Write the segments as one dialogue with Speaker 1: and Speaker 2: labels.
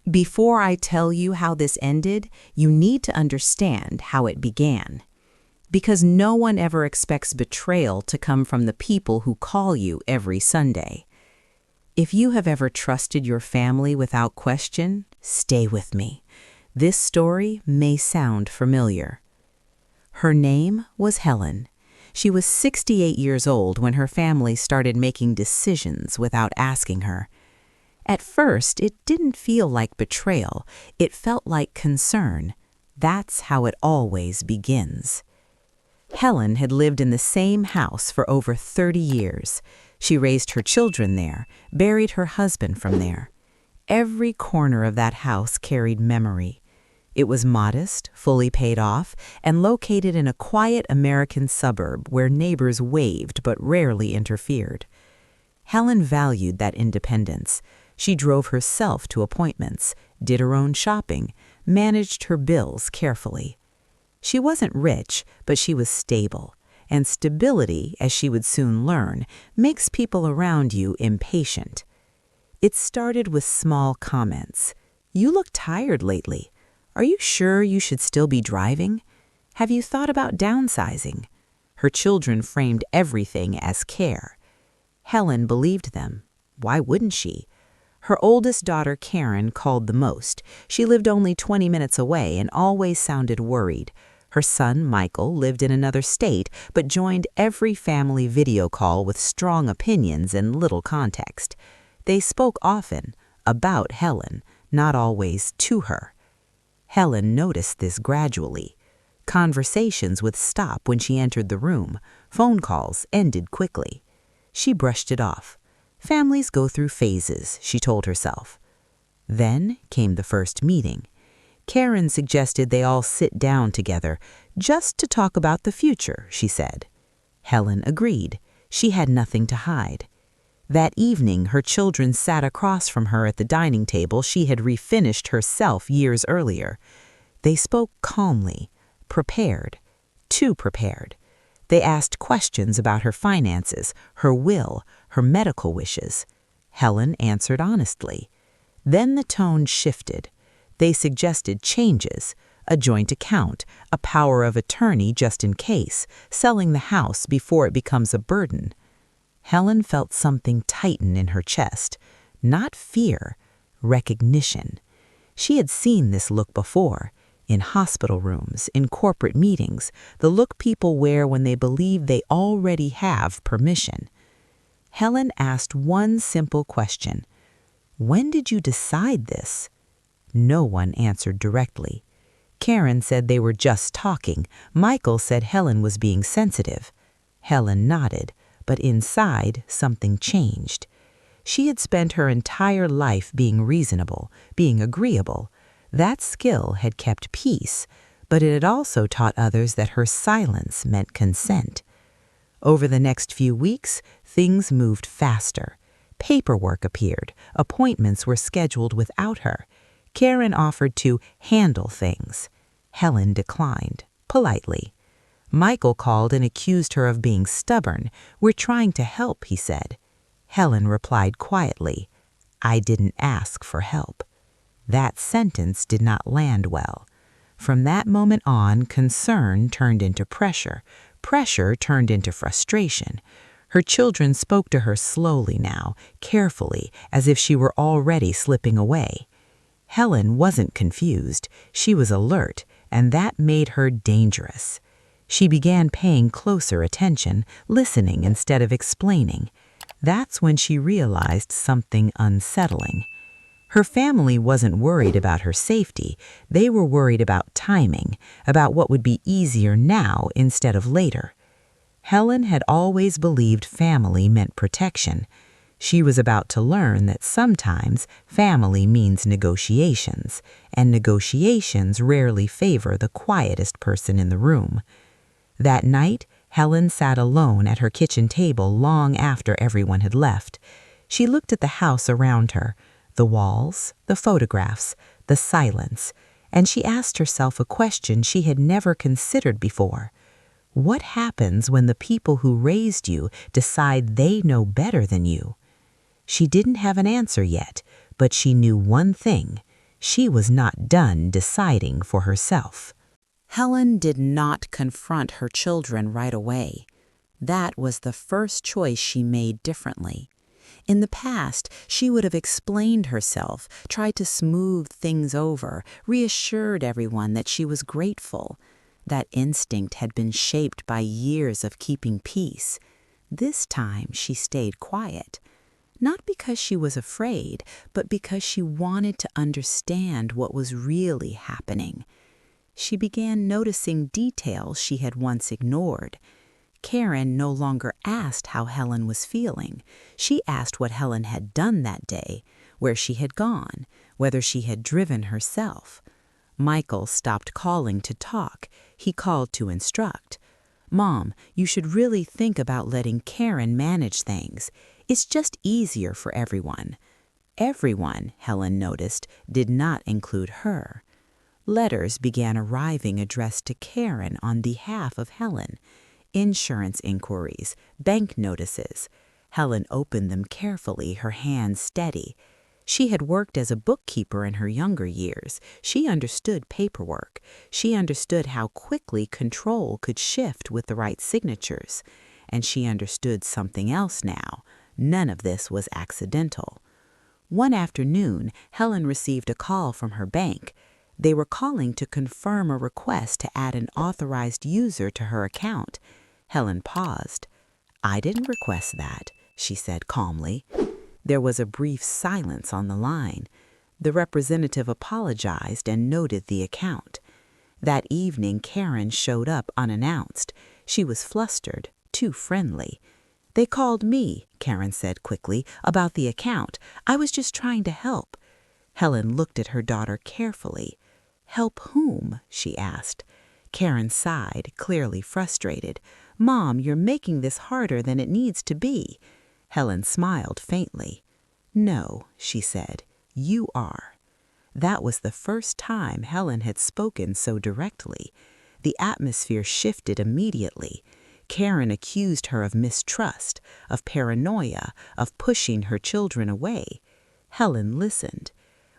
Speaker 1: Before I tell you how this ended, you need to understand how it began. Because no one ever expects betrayal to come from the people who call you every Sunday. If you have ever trusted your family without question, stay with me. This story may sound familiar. Her name was Helen. She was 68 years old when her family started making decisions without asking her. At first, it didn't feel like betrayal. It felt like concern. That's how it always begins. Helen had lived in the same house for over 30 years. She raised her children there, buried her husband from there. Every corner of that house carried memory. It was modest, fully paid off, and located in a quiet American suburb where neighbors waved but rarely interfered. Helen valued that independence. She drove herself to appointments, did her own shopping, managed her bills carefully. She wasn't rich, but she was stable. And stability, as she would soon learn, makes people around you impatient. It started with small comments. "You look tired lately. Are you sure you should still be driving? Have you thought about downsizing?" Her children framed everything as care. Helen believed them. Why wouldn't she? Her oldest daughter, Karen, called the most. She lived only 20 minutes away and always sounded worried. Her son, Michael, lived in another state, but joined every family video call with strong opinions and little context. They spoke often about Helen, not always to her. Helen noticed this gradually. Conversations would stop when she entered the room. Phone calls ended quickly. She brushed it off. Families go through phases, she told herself. Then came the first meeting. Karen suggested they all sit down together, just to talk about the future, she said. Helen agreed. She had nothing to hide. That evening, her children sat across from her at the dining table she had refinished herself years earlier. They spoke calmly, prepared, too prepared. They asked questions about her finances, her will, her medical wishes. Helen answered honestly. Then the tone shifted. They suggested changes, a joint account, a power of attorney just in case, selling the house before it becomes a burden. Helen felt something tighten in her chest. Not fear, recognition. She had seen this look before. In hospital rooms, in corporate meetings, the look people wear when they believe they already have permission. Helen asked one simple question. "When did you decide this?" No one answered directly. Karen said they were just talking. Michael said Helen was being sensitive. Helen nodded, but inside something changed. She had spent her entire life being reasonable, being agreeable. That skill had kept peace, but it had also taught others that her silence meant consent. Over the next few weeks, things moved faster. Paperwork appeared. Appointments were scheduled without her. Karen offered to handle things. Helen declined, politely. Michael called and accused her of being stubborn. "We're trying to help," he said. Helen replied quietly, "I didn't ask for help." That sentence did not land well. From that moment on, concern turned into pressure. Pressure turned into frustration. Her children spoke to her slowly now, carefully, as if she were already slipping away. Helen wasn't confused. She was alert, and that made her dangerous. She began paying closer attention, listening instead of explaining. That's when she realized something unsettling. Her family wasn't worried about her safety. They were worried about timing, about what would be easier now instead of later. Helen had always believed family meant protection. She was about to learn that sometimes family means negotiations, and negotiations rarely favor the quietest person in the room. That night, Helen sat alone at her kitchen table long after everyone had left. She looked at the house around her, the walls, the photographs, the silence, and she asked herself a question she had never considered before. What happens when the people who raised you decide they know better than you? She didn't have an answer yet, but she knew one thing. She was not done deciding for herself. Helen did not confront her children right away. That was the first choice she made differently. In the past, she would have explained herself, tried to smooth things over, reassured everyone that she was grateful. That instinct had been shaped by years of keeping peace. This time, she stayed quiet. Not because she was afraid, but because she wanted to understand what was really happening. She began noticing details she had once ignored. Karen no longer asked how Helen was feeling. She asked what Helen had done that day, where she had gone, whether she had driven herself. Michael stopped calling to talk. He called to instruct. "Mom, you should really think about letting Karen manage things. It's just easier for everyone." Everyone, Helen noticed, did not include her. Letters began arriving addressed to Karen on behalf of Helen. Insurance inquiries, bank notices. Helen opened them carefully, her hands steady. She had worked as a bookkeeper in her younger years. She understood paperwork. She understood how quickly control could shift with the right signatures. And she understood something else now. None of this was accidental. One afternoon, Helen received a call from her bank. They were calling to confirm a request to add an authorized user to her account. Helen paused. "I didn't request that," she said calmly. There was a brief silence on the line. The representative apologized and noted the account. That evening, Karen showed up unannounced. She was flustered, too friendly. "They called me," Karen said quickly, "about the account. I was just trying to help." Helen looked at her daughter carefully. "Help whom?" she asked. Karen sighed, clearly frustrated. "Mom, you're making this harder than it needs to be." Helen smiled faintly. "No," she said, "you are." That was the first time Helen had spoken so directly. The atmosphere shifted immediately. Karen accused her of mistrust, of paranoia, of pushing her children away. Helen listened.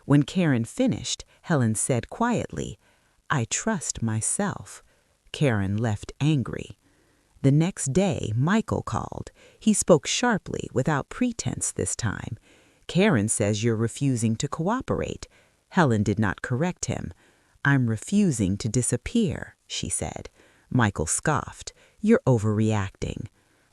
Speaker 1: When Karen finished, Helen said quietly, "I trust myself." Karen left angry. The next day, Michael called. He spoke sharply, without pretense this time. "Karen says you're refusing to cooperate." Helen did not correct him. "I'm refusing to disappear," she said. Michael scoffed. "You're overreacting."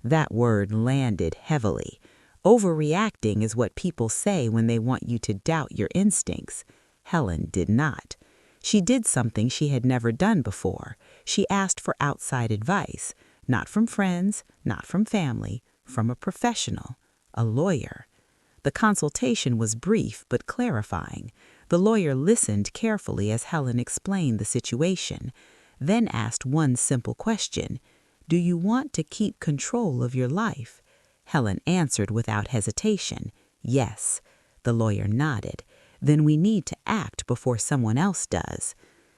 Speaker 1: That word landed heavily. Overreacting is what people say when they want you to doubt your instincts. Helen did not. She did something she had never done before. She asked for outside advice, not from friends, not from family, from a professional, a lawyer. The consultation was brief but clarifying. The lawyer listened carefully as Helen explained the situation, then asked one simple question: "Do you want to keep control of your life?" Helen answered without hesitation, "Yes." The lawyer nodded. "Then we need to act before someone else does."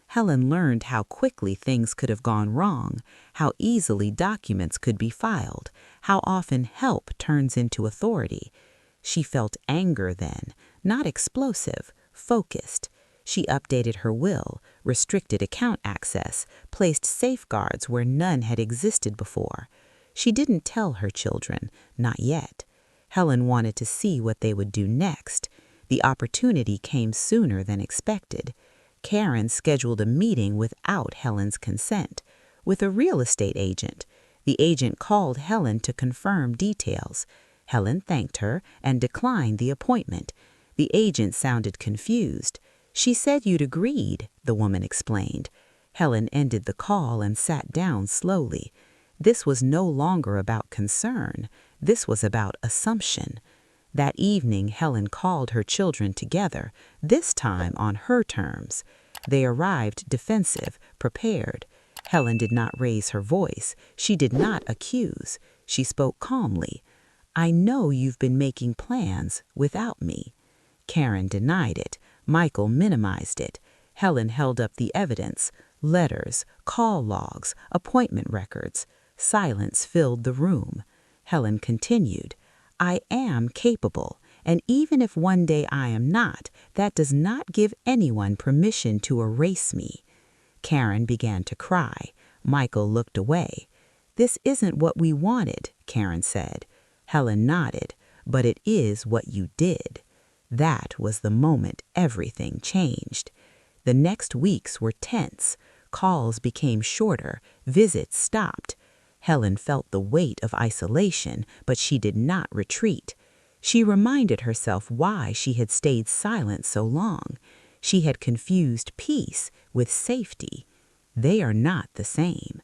Speaker 1: Helen learned how quickly things could have gone wrong, how easily documents could be filed, how often help turns into authority. She felt anger then, not explosive, focused. She updated her will, restricted account access, placed safeguards where none had existed before. She didn't tell her children, not yet. Helen wanted to see what they would do next. The opportunity came sooner than expected. Karen scheduled a meeting without Helen's consent, with a real estate agent. The agent called Helen to confirm details. Helen thanked her and declined the appointment. The agent sounded confused. "She said you'd agreed," the woman explained. Helen ended the call and sat down slowly. This was no longer about concern. This was about assumption. That evening, Helen called her children together, this time on her terms. They arrived defensive, prepared. Helen did not raise her voice. She did not accuse. She spoke calmly. "I know you've been making plans without me." Karen denied it. Michael minimized it. Helen held up the evidence: letters, call logs, appointment records. Silence filled the room. Helen continued, "I am capable, And even if one day I am not, that does not give anyone permission to erase me." Karen began to cry. Michael looked away. "This isn't what we wanted," Karen said. Helen nodded. "But it is what you did." That was the moment everything changed. The next weeks were tense. Calls became shorter. Visits stopped. Helen felt the weight of isolation, but she did not retreat. She reminded herself why she had stayed silent so long. She had confused peace with safety. They are not the same.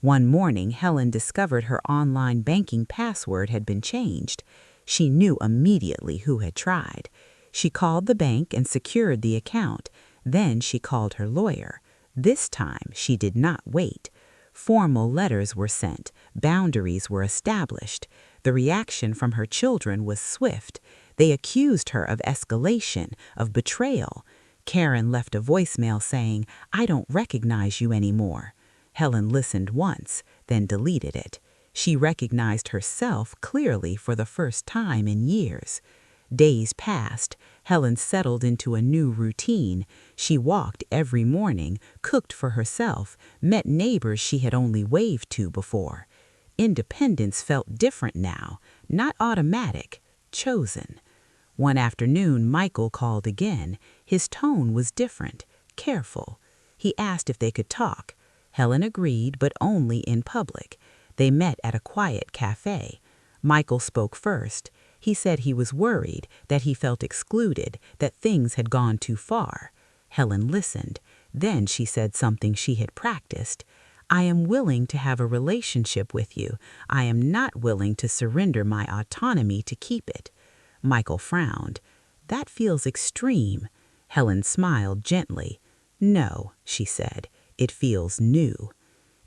Speaker 1: One morning, Helen discovered her online banking password had been changed. She knew immediately who had tried. She called the bank and secured the account. Then she called her lawyer. This time, she did not wait. Formal letters were sent. Boundaries were established. The reaction from her children was swift. They accused her of escalation, of betrayal. Karen left a voicemail saying, "I don't recognize you anymore." Helen listened once, then deleted it. She recognized herself clearly for the first time in years. Days passed. Helen settled into a new routine. She walked every morning, cooked for herself, met neighbors she had only waved to before. Independence felt different now, not automatic, chosen. One afternoon, Michael called again. His tone was different, careful. He asked if they could talk. Helen agreed, but only in public. They met at a quiet cafe. Michael spoke first. He said he was worried, that he felt excluded, that things had gone too far. Helen listened. Then she said something she had practiced. "I am willing to have a relationship with you. I am not willing to surrender my autonomy to keep it." Michael frowned. "That feels extreme." Helen smiled gently. "No," she said. "It feels new."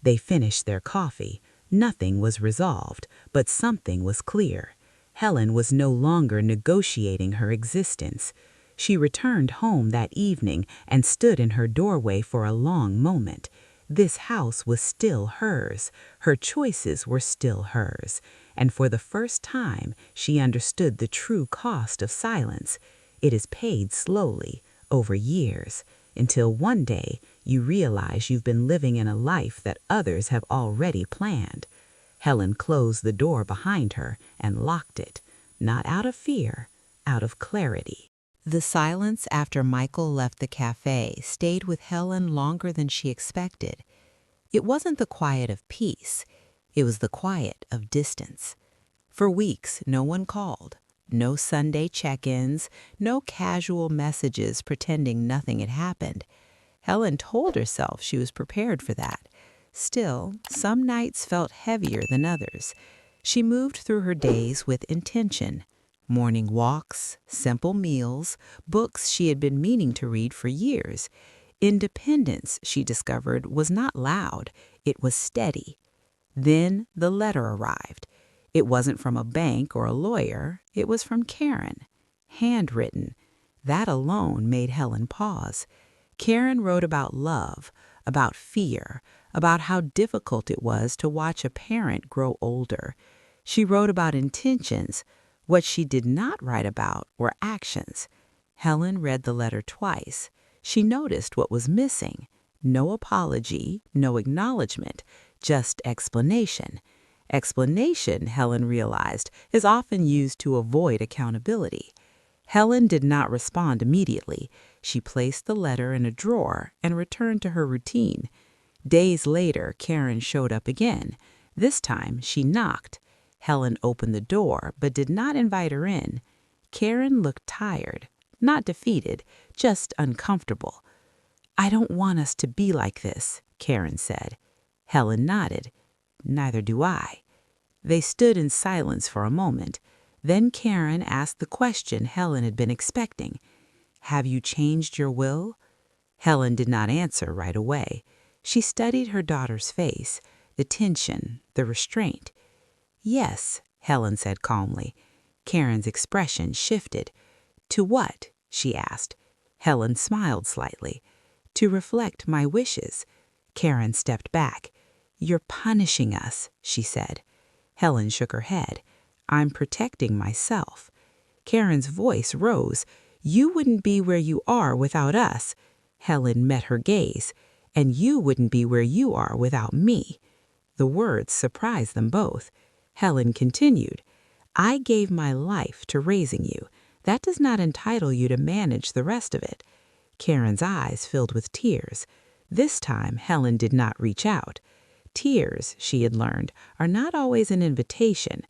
Speaker 1: They finished their coffee. Nothing was resolved, but something was clear. Helen was no longer negotiating her existence. She returned home that evening and stood in her doorway for a long moment. This house was still hers. Her choices were still hers. And for the first time, she understood the true cost of silence. It is paid slowly, over years, until one day you realize you've been living in a life that others have already planned. Helen closed the door behind her and locked it, not out of fear, out of clarity. The silence after Michael left the cafe stayed with Helen longer than she expected. It wasn't the quiet of peace. It was the quiet of distance. For weeks, no one called. No Sunday check-ins, no casual messages pretending nothing had happened. Helen told herself she was prepared for that. Still, some nights felt heavier than others. She moved through her days with intention. Morning walks, simple meals, books she had been meaning to read for years. Independence, she discovered, was not loud. It was steady. Then the letter arrived. It wasn't from a bank or a lawyer. It was from Karen. Handwritten. That alone made Helen pause. Karen wrote about love, about fear, about how difficult it was to watch a parent grow older. She wrote about intentions. What she did not write about were actions. Helen read the letter twice. She noticed what was missing. No apology, no acknowledgement, just explanation. Explanation, Helen realized, is often used to avoid accountability. Helen did not respond immediately. She placed the letter in a drawer and returned to her routine. Days later, Karen showed up again. This time, she knocked. Helen opened the door, but did not invite her in. Karen looked tired, not defeated, just uncomfortable. "I don't want us to be like this," Karen said. Helen nodded. "Neither do I." They stood in silence for a moment. Then Karen asked the question Helen had been expecting. "Have you changed your will?" Helen did not answer right away. She studied her daughter's face, the tension, the restraint. "Yes," Helen said calmly. Karen's expression shifted. "To what?" she asked. Helen smiled slightly. "To reflect my wishes." Karen stepped back. "You're punishing us," she said. Helen shook her head. "I'm protecting myself." Karen's voice rose. "You wouldn't be where you are without us." Helen met her gaze. "And you wouldn't be where you are without me." The words surprised them both. Helen continued, "I gave my life to raising you. That does not entitle you to manage the rest of it." Karen's eyes filled with tears. This time, Helen did not reach out. Tears, she had learned, are not always an invitation.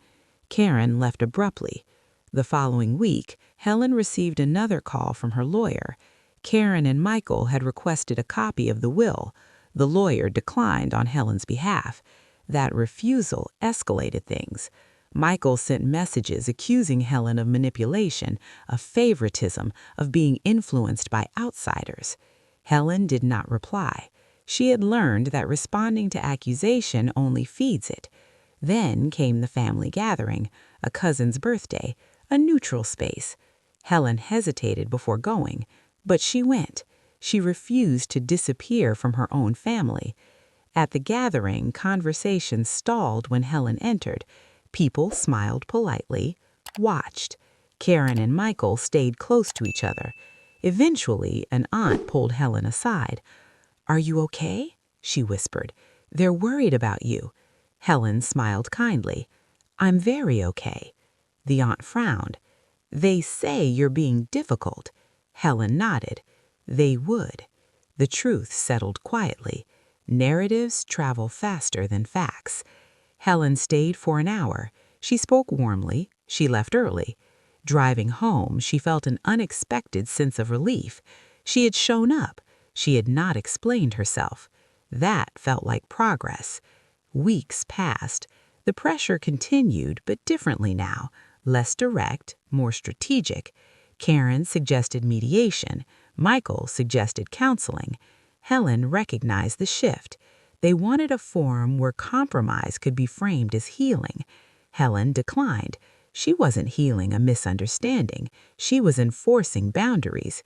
Speaker 1: Karen left abruptly. The following week, Helen received another call from her lawyer. Karen and Michael had requested a copy of the will. The lawyer declined on Helen's behalf. That refusal escalated things. Michael sent messages accusing Helen of manipulation, of favoritism, of being influenced by outsiders. Helen did not reply. She had learned that responding to accusation only feeds it. Then came the family gathering, a cousin's birthday, a neutral space. Helen hesitated before going, but she went. She refused to disappear from her own family. At the gathering, conversation stalled when Helen entered. People smiled politely, watched. Karen and Michael stayed close to each other. Eventually, an aunt pulled Helen aside. "Are you okay?" she whispered. "They're worried about you." Helen smiled kindly. "I'm very okay." The aunt frowned. "They say you're being difficult." Helen nodded. They would. The truth settled quietly. Narratives travel faster than facts. Helen stayed for an hour. She spoke warmly. She left early. Driving home, she felt an unexpected sense of relief. She had shown up. She had not explained herself. That felt like progress. Weeks passed. The pressure continued, but differently now. Less direct, more strategic. Karen suggested mediation. Michael suggested counseling. Helen recognized the shift. They wanted a forum where compromise could be framed as healing. Helen declined. She wasn't healing a misunderstanding. She was enforcing boundaries.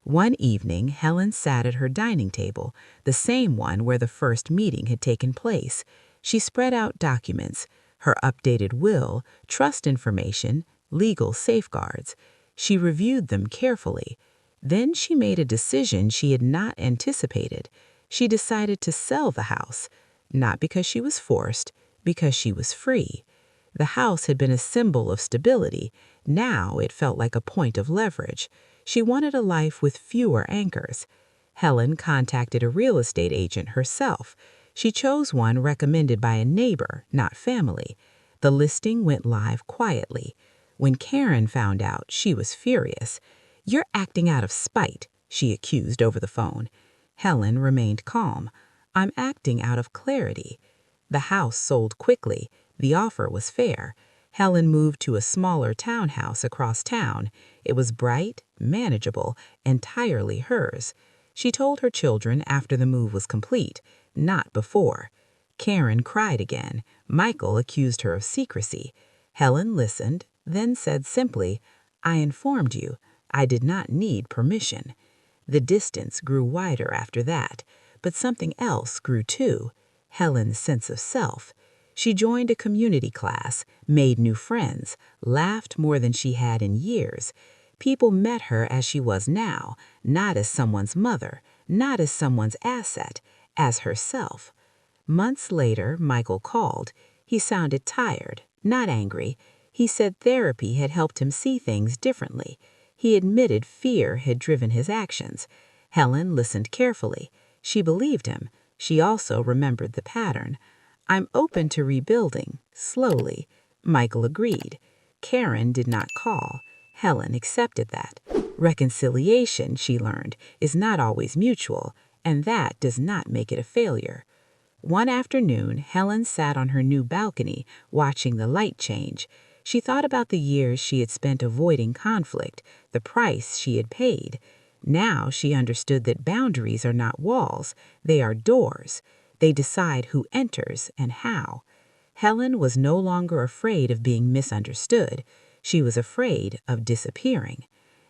Speaker 1: One evening, Helen sat at her dining table, the same one where the first meeting had taken place. She spread out documents, her updated will, trust information, legal safeguards. She reviewed them carefully. Then she made a decision she had not anticipated. She decided to sell the house, not because she was forced, because she was free. The house had been a symbol of stability. Now it felt like a point of leverage. She wanted a life with fewer anchors. Helen contacted a real estate agent herself. She chose one recommended by a neighbor, not family. The listing went live quietly. When Karen found out, she was furious. "You're acting out of spite," she accused over the phone. Helen remained calm. "I'm acting out of clarity." The house sold quickly. The offer was fair. Helen moved to a smaller townhouse across town. It was bright, manageable, entirely hers. She told her children after the move was complete, not before. Karen cried again. Michael accused her of secrecy. Helen listened, then said simply, "I informed you. I did not need permission." The distance grew wider after that, but something else grew too. Helen's sense of self. She joined a community class, made new friends, laughed more than she had in years. People met her as she was now, not as someone's mother, not as someone's asset, as herself. Months later, Michael called. He sounded tired, not angry. He said therapy had helped him see things differently. He admitted fear had driven his actions. Helen listened carefully. She believed him. She also remembered the pattern. "I'm open to rebuilding, slowly." Michael agreed. Karen did not call. Helen accepted that. Reconciliation, she learned, is not always mutual, and that does not make it a failure. One afternoon, Helen sat on her new balcony, watching the light change. She thought about the years she had spent avoiding conflict, the price she had paid. Now she understood that boundaries are not walls, they are doors. They decide who enters and how. Helen was no longer afraid of being misunderstood. She was afraid of disappearing.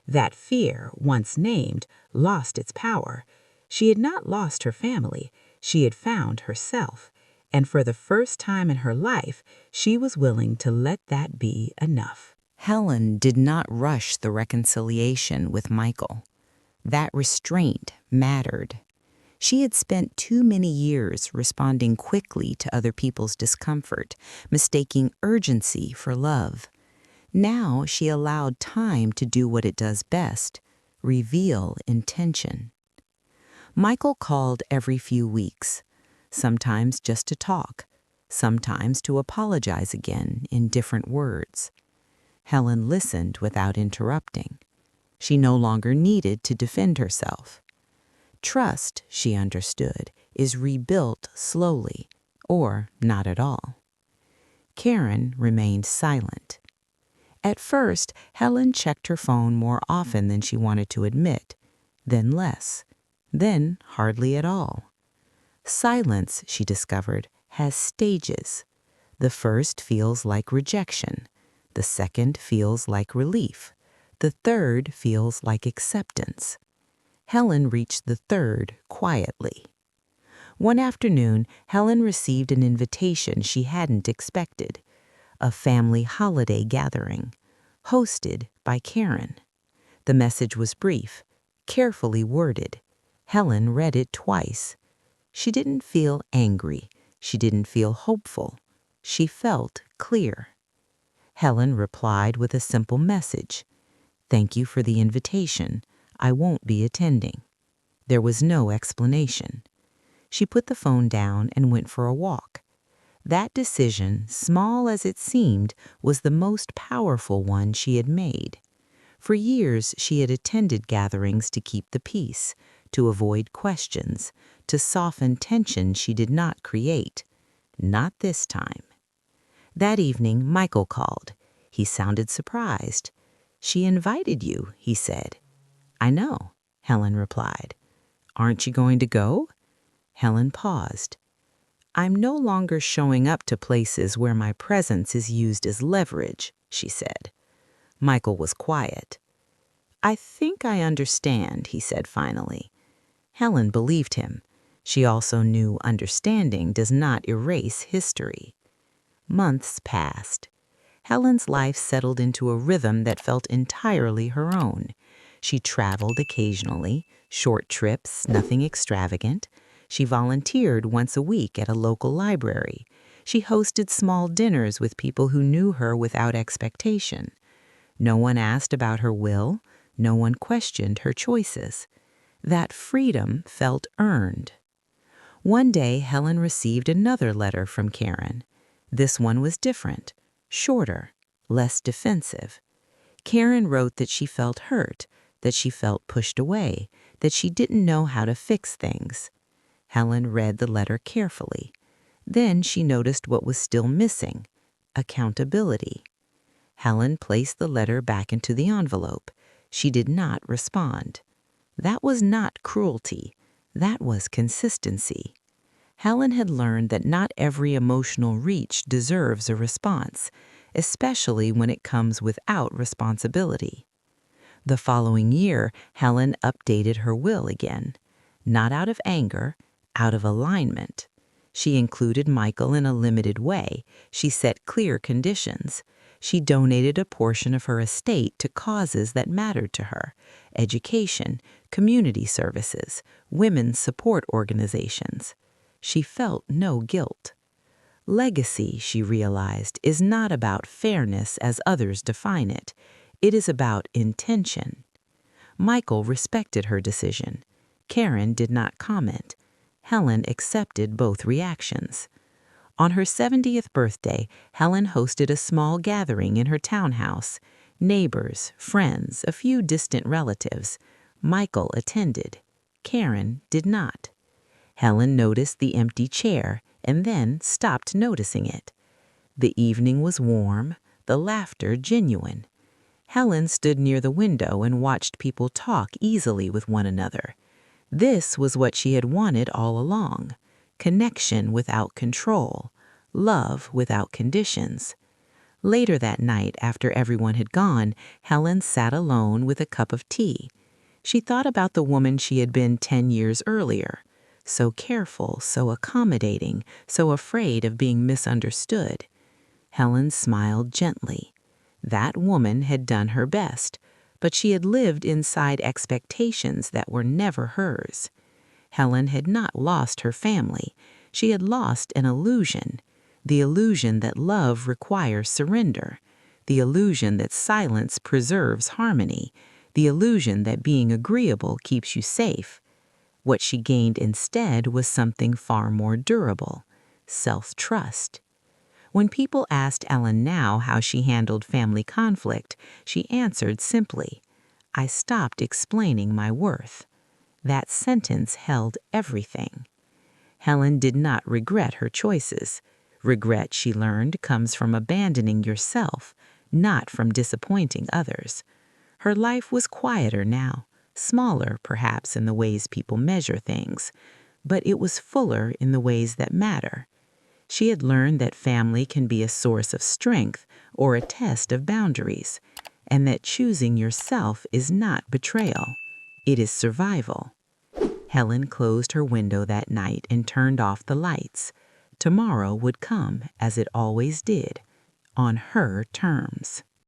Speaker 1: That fear, once named, lost its power. She had not lost her family. She had found herself. And for the first time in her life, she was willing to let that be enough. Helen did not rush the reconciliation with Michael. That restraint mattered. She had spent too many years responding quickly to other people's discomfort, mistaking urgency for love. Now she allowed time to do what it does best, reveal intention. Michael called every few weeks, sometimes just to talk, sometimes to apologize again in different words. Helen listened without interrupting. She no longer needed to defend herself. Trust, she understood, is rebuilt slowly, or not at all. Karen remained silent. At first, Helen checked her phone more often than she wanted to admit, then less, then hardly at all. Silence, she discovered, has stages. The first feels like rejection. The second feels like relief. The third feels like acceptance. Helen reached the third quietly. One afternoon, Helen received an invitation she hadn't expected, a family holiday gathering, hosted by Karen. The message was brief, carefully worded. Helen read it twice. She didn't feel angry. She didn't feel hopeful. She felt clear. Helen replied with a simple message. "Thank you for the invitation. I won't be attending." There was no explanation. She put the phone down and went for a walk. That decision, small as it seemed, was the most powerful one she had made. For years, she had attended gatherings to keep the peace, to avoid questions, to soften tension she did not create. Not this time. That evening, Michael called. He sounded surprised. "She invited you," he said. "I know," Helen replied. "Aren't you going to go?" Helen paused. "I'm no longer showing up to places where my presence is used as leverage," she said. Michael was quiet. "I think I understand," he said finally. Helen believed him. She also knew understanding does not erase history. Months passed. Helen's life settled into a rhythm that felt entirely her own. She traveled occasionally, short trips, nothing extravagant. She volunteered once a week at a local library. She hosted small dinners with people who knew her without expectation. No one asked about her will. No one questioned her choices. That freedom felt earned. One day, Helen received another letter from Karen. This one was different, shorter, less defensive. Karen wrote that she felt hurt, that she felt pushed away, that she didn't know how to fix things. Helen read the letter carefully. Then she noticed what was still missing: accountability. Helen placed the letter back into the envelope. She did not respond. That was not cruelty. That was consistency. Helen had learned that not every emotional reach deserves a response, especially when it comes without responsibility. The following year, Helen updated her will again, not out of anger, out of alignment. She included Michael in a limited way. She set clear conditions. She donated a portion of her estate to causes that mattered to her: education, community services, women's support organizations. She felt no guilt. Legacy, she realized, is not about fairness as others define it. It is about intention. Michael respected her decision. Karen did not comment. Helen accepted both reactions. On her 70th birthday, Helen hosted a small gathering in her townhouse. Neighbors, friends, a few distant relatives. Michael attended. Karen did not. Helen noticed the empty chair and then stopped noticing it. The evening was warm, the laughter genuine. Helen stood near the window and watched people talk easily with one another. This was what she had wanted all along: connection without control, love without conditions. Later that night, after everyone had gone, Helen sat alone with a cup of tea. She thought about the woman she had been 10 years earlier. So careful, so accommodating, so afraid of being misunderstood. Helen smiled gently. That woman had done her best, but she had lived inside expectations that were never hers. Helen had not lost her family. She had lost an illusion, the illusion that love requires surrender, the illusion that silence preserves harmony, the illusion that being agreeable keeps you safe. What she gained instead was something far more durable, self-trust. When people asked Ellen now how she handled family conflict, she answered simply, "I stopped explaining my worth." That sentence held everything. Helen did not regret her choices. Regret, she learned, comes from abandoning yourself, not from disappointing others. Her life was quieter now, smaller perhaps in the ways people measure things, but it was fuller in the ways that matter. She had learned that family can be a source of strength or a test of boundaries, and that choosing yourself is not betrayal. It is survival. Helen closed her window that night and turned off the lights. Tomorrow would come, as it always did, on her terms.